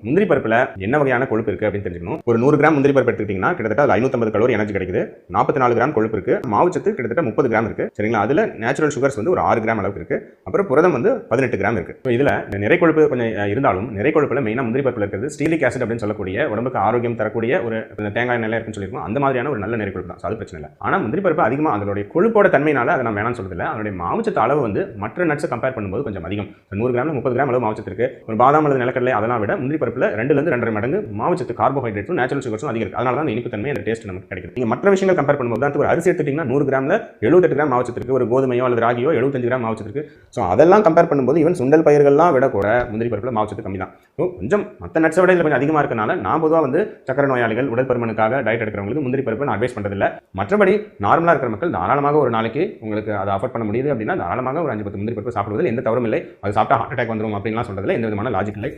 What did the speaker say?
முந்திரி பருப்புல என்ன வகையான கொழுப்பு இருக்கு அப்படின்னு தெரிஞ்சுக்கணும். ஒரு 100 கிராம் முந்திரி பருப்பு எடுத்துக்கிட்டீங்கன்னா கிட்டத்தட்ட 550 கலோரி எனர்ஜி கிடைக்குது. 44 கிராம் கொழுப்பு இருக்கு. மாவுச்சத்து கிட்டத்தட்ட 30 கிராம் இருக்கு. சரிங்களா? அதுல நேச்சுரல் சுகர்ஸ் வந்து ஒரு 6 கிராம் அளவுக்கு இருக்கு. அப்புறம் புரதம் வந்து 18 கிராம் இருக்கு. இதுல நிறை கொழுப்பு கொஞ்சம் இருந்தாலும் நிறை கொழுப்புல மெயினா முந்திரி பருப்புல இருக்கிறது ஸ்டீலிக் ஆசிட் அப்படின்னு சொல்லக்கூடிய உடம்புக்கு ஆரோக்கியம் தரக்கூடிய ஒரு தேங்காய் எண்ணெய் இருக்குன்னு சொல்லியிருக்கோம். அந்த மாதிரியான ஒரு நல்ல நிறை கொழுப்பு தான். அது பிரச்சனை இல்லை. ஆனா முந்திரி பருப்பு அதிகமா அதனுடைய கொழுப்போட தன்மையினால அதை நான் வேணாம்னு சொல்றதில்லை. அதனுடைய மாவுச்சத்து அளவு வந்து மற்ற நட்ஸை கம்பேர் பண்ணும்போது கொஞ்சம் அதிகம். 100 கிராம்ல 30 கிராம் அளவு மாவுச்சத்து இருக்கு. ஒரு பாதாம் அல்லது நிலக்கடலை அதெல்லாம் விட முந்திரி பருப்புல 2 ல இருந்து 2.5 மடங்கு மாவுச்சத்து கார்போஹைட்ரேட்டும் நேச்சுரல் சுகர்ஸும் அதிகம் இருக்கு. அதனால தான் அந்த இனிப்பு தன்மை அந்த டேஸ்ட் நமக்கு கிடைக்குது. நீங்க மற்ற விஷயங்கள் கம்பேர் பண்ணும்போது ஒரு அரிசி எடுத்துட்டீங்கன்னா 100 கிராம்ல 78 கிராம் மாவுச்சத்து இருக்கு. ஒரு கோதுமையோ அல்லது ராகியோ 75 கிராம் மாவுச்சத்து இருக்கு. ஸோ அதெல்லாம் கம்பேர் பண்ணும்போது ஈவன் சுண்டல் பயிர்கள்லாம் விட கூட முந்திரி பருப்புல மாவுச்சத்து கம்மி தான். கொஞ்சம் மற்ற நட்ஸை விட கொஞ்சம் அதிகமாக இருக்கனால நான் பொதுவாக வந்து சக்கரை நோயாளிகள் உடல் பருமனுக்காக டயட் எடுக்கிறவங்களுக்கு முந்திரி பருப்பு நான் அட்வைஸ் பண்றதில்லை. மற்றபடி நார்மலாக இருக்கிற மக்கள் தாராளமாக ஒரு நாளைக்கு உங்களுக்கு அதை அஃபோர்ட் பண்ண முடியுது அப்படின்னா தாராளமாக ஒரு 5-10 முந்திரி பருப்பு சாப்பிடுவதில் எந்த தவறும் இல்லை. அது சாப்பிட்டா ஹார்ட் அட்டாக் வந்துடும் அப்படின்லாம் சொல்றதுல எந்த விதமான லாஜிக் இல்லை.